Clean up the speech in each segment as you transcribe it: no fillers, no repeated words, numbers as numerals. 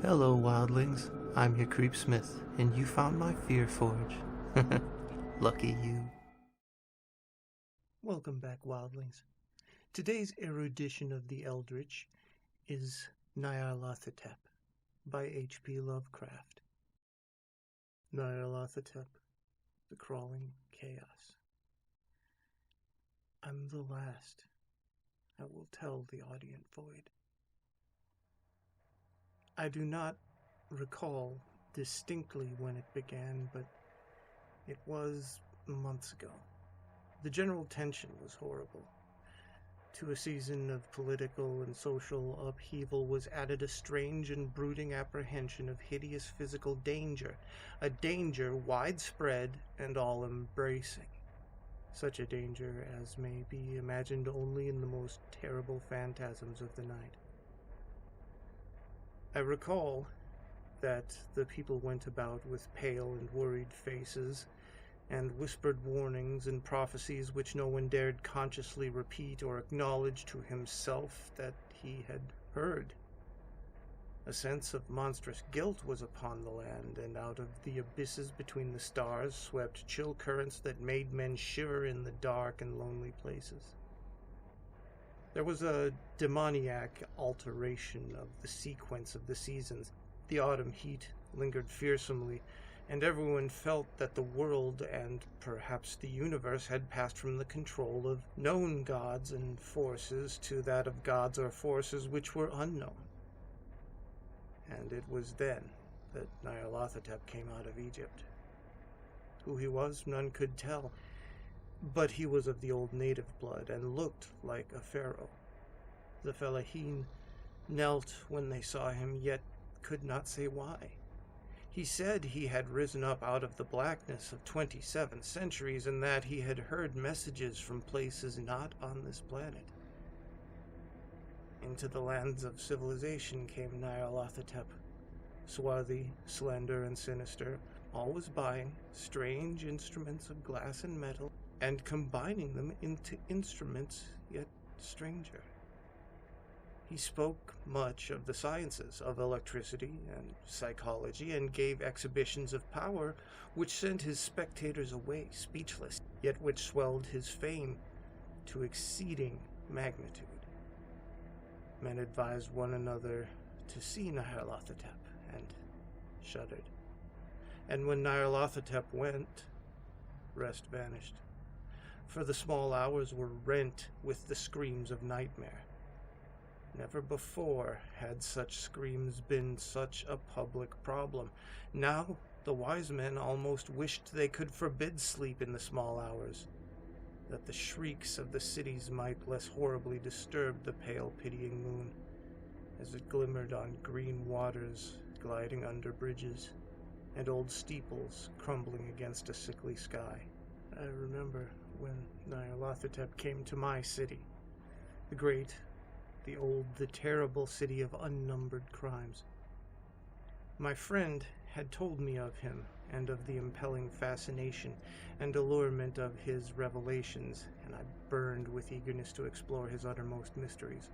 Hello, wildlings. I'm your Creepsmith, and you found my Fear Forge. Lucky you. Welcome back, wildlings. Today's erudition of the Eldritch is Nyarlathotep by H.P. Lovecraft. Nyarlathotep, the crawling chaos. I'm the last. I will tell the audient void. I do not recall distinctly when it began, but it was months ago. The general tension was horrible. To a season of political and social upheaval was added a strange and brooding apprehension of hideous physical danger, a danger widespread and all-embracing. Such a danger as may be imagined only in the most terrible phantasms of the night. I recall that the people went about with pale and worried faces, and whispered warnings and prophecies which no one dared consciously repeat or acknowledge to himself that he had heard. A sense of monstrous guilt was upon the land, and out of the abysses between the stars swept chill currents that made men shiver in the dark and lonely places. There was a demoniac alteration of the sequence of the seasons. The autumn heat lingered fearsomely, and everyone felt that the world and perhaps the universe had passed from the control of known gods and forces to that of gods or forces which were unknown. And it was then that Nyarlathotep came out of Egypt. Who he was, none could tell, but he was of the old native blood and looked like a pharaoh. The Fellahin knelt when they saw him, yet could not say why. He said he had risen up out of the blackness of 27 centuries, and that he had heard messages from places not on this planet. Into the lands of civilization came Nyarlathotep, swarthy, slender, and sinister, always buying strange instruments of glass and metal, and combining them into instruments yet stranger. He spoke much of the sciences of electricity and psychology, and gave exhibitions of power which sent his spectators away speechless, yet which swelled his fame to exceeding magnitude. Men advised one another to see Nyarlathotep, and shuddered. And when Nyarlathotep went, rest vanished, for the small hours were rent with the screams of nightmare. Never before had such screams been such a public problem. Now the wise men almost wished they could forbid sleep in the small hours, that the shrieks of the cities might less horribly disturb the pale, pitying moon, as it glimmered on green waters gliding under bridges, and old steeples crumbling against a sickly sky. I remember when Nyarlathotep came to my city, the great, the old, the terrible city of unnumbered crimes. My friend had told me of him, and of the impelling fascination and allurement of his revelations, and I burned with eagerness to explore his uttermost mysteries.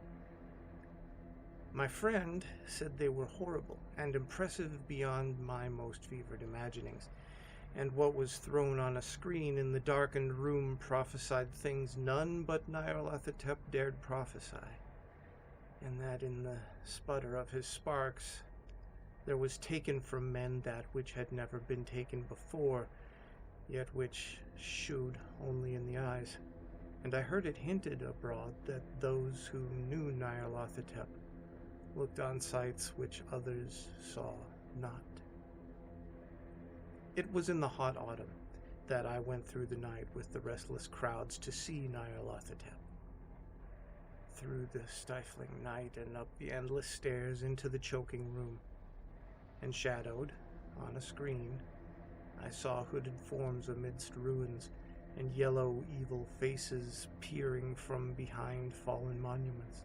My friend said they were horrible and impressive beyond my most fevered imaginings, and what was thrown on a screen in the darkened room prophesied things none but Nyarlathotep dared prophesy, and that in the sputter of his sparks there was taken from men that which had never been taken before, yet which shewed only in the eyes. And I heard it hinted abroad that those who knew Nyarlathotep looked on sights which others saw not. It was in the hot autumn that I went through the night with the restless crowds to see Nyarlathotep. Through the stifling night and up the endless stairs into the choking room, and shadowed on a screen, I saw hooded forms amidst ruins, and yellow, evil faces peering from behind fallen monuments.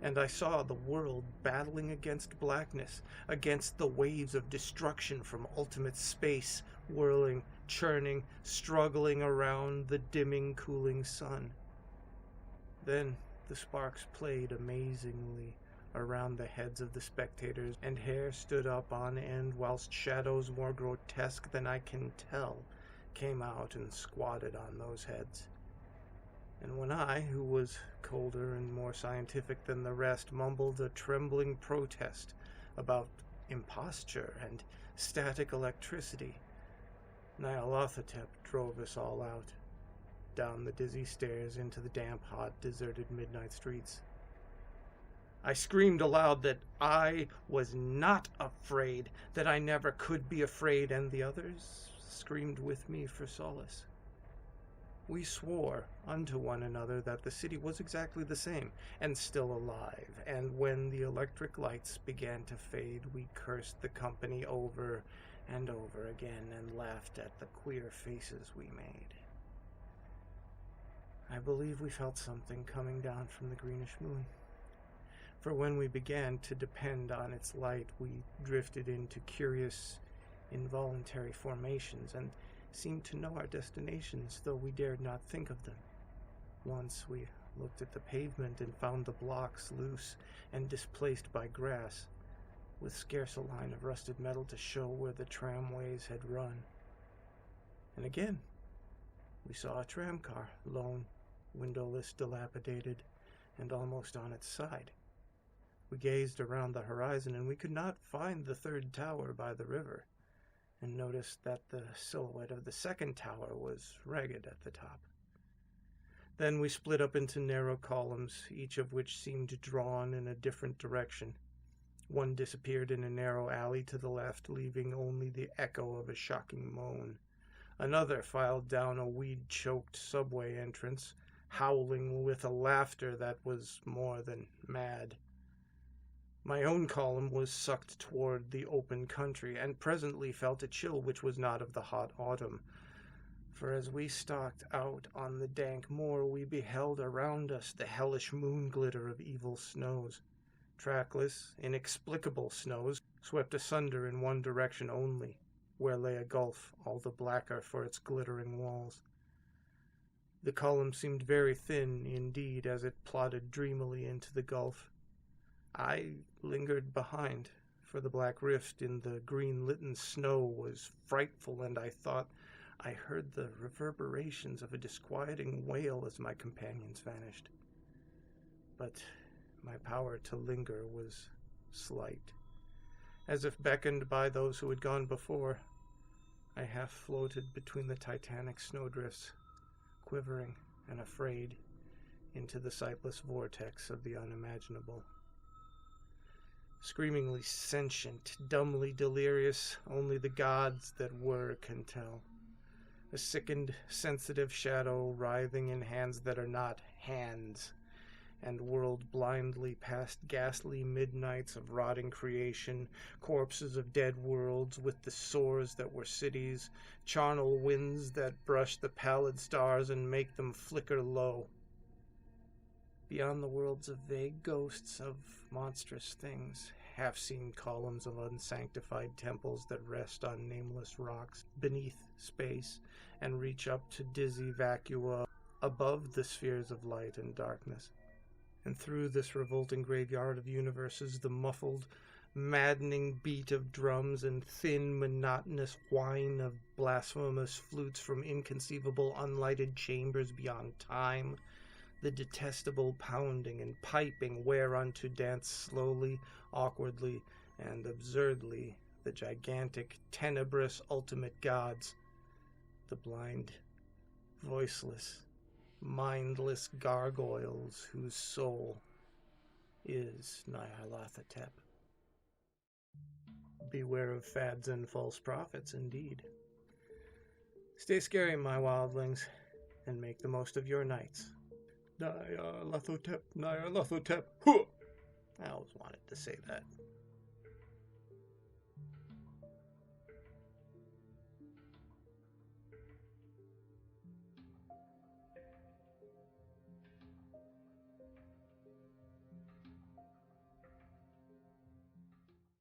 And I saw the world battling against blackness, against the waves of destruction from ultimate space, whirling, churning, struggling around the dimming, cooling sun. Then the sparks played amazingly around the heads of the spectators, and hair stood up on end, whilst shadows more grotesque than I can tell came out and squatted on those heads. And when I, who was colder and more scientific than the rest, mumbled a trembling protest about imposture and static electricity, Nyarlathotep drove us all out, down the dizzy stairs into the damp, hot, deserted midnight streets. I screamed aloud that I was not afraid, that I never could be afraid, and the others screamed with me for solace. We swore unto one another that the city was exactly the same, and still alive, and when the electric lights began to fade, we cursed the company over and over again, and laughed at the queer faces we made. I believe we felt something coming down from the greenish moon, for when we began to depend on its light, we drifted into curious, involuntary formations, and seemed to know our destinations, though we dared not think of them. Once we looked at the pavement and found the blocks loose and displaced by grass, with scarce a line of rusted metal to show where the tramways had run. And again, we saw a tram car, lone, windowless, dilapidated, and almost on its side. We gazed around the horizon, and we could not find the third tower by the river, and noticed that the silhouette of the second tower was ragged at the top. Then we split up into narrow columns, each of which seemed drawn in a different direction. One disappeared in a narrow alley to the left, leaving only the echo of a shocking moan. Another filed down a weed-choked subway entrance, howling with a laughter that was more than mad. My own column was sucked toward the open country, and presently felt a chill which was not of the hot autumn. For as we stalked out on the dank moor, we beheld around us the hellish moon-glitter of evil snows. Trackless, inexplicable snows, swept asunder in one direction only, where lay a gulf all the blacker for its glittering walls. The column seemed very thin indeed as it plodded dreamily into the gulf. I lingered behind, for the black rift in the green-litten snow was frightful, and I thought I heard the reverberations of a disquieting wail as my companions vanished. But my power to linger was slight. As if beckoned by those who had gone before, I half floated between the titanic snowdrifts, quivering and afraid, into the sightless vortex of the unimaginable. Screamingly sentient, dumbly delirious, only the gods that were can tell. A sickened, sensitive shadow writhing in hands that are not hands, and whirled blindly past ghastly midnights of rotting creation, corpses of dead worlds with the sores that were cities, charnel winds that brush the pallid stars and make them flicker low. Beyond the worlds of vague ghosts of monstrous things, half-seen columns of unsanctified temples that rest on nameless rocks beneath space and reach up to dizzy vacua above the spheres of light and darkness. And through this revolting graveyard of universes, the muffled, maddening beat of drums and thin, monotonous whine of blasphemous flutes from inconceivable unlighted chambers beyond time, the detestable pounding and piping whereunto dance slowly, awkwardly, and absurdly the gigantic, tenebrous, ultimate gods, the blind, voiceless, mindless gargoyles whose soul is Nyarlathotep. Beware of fads and false prophets, indeed. Stay scary, my wildlings, and make the most of your nights. Nyarlathotep, Nyarlathotep, huh! I always wanted to say that.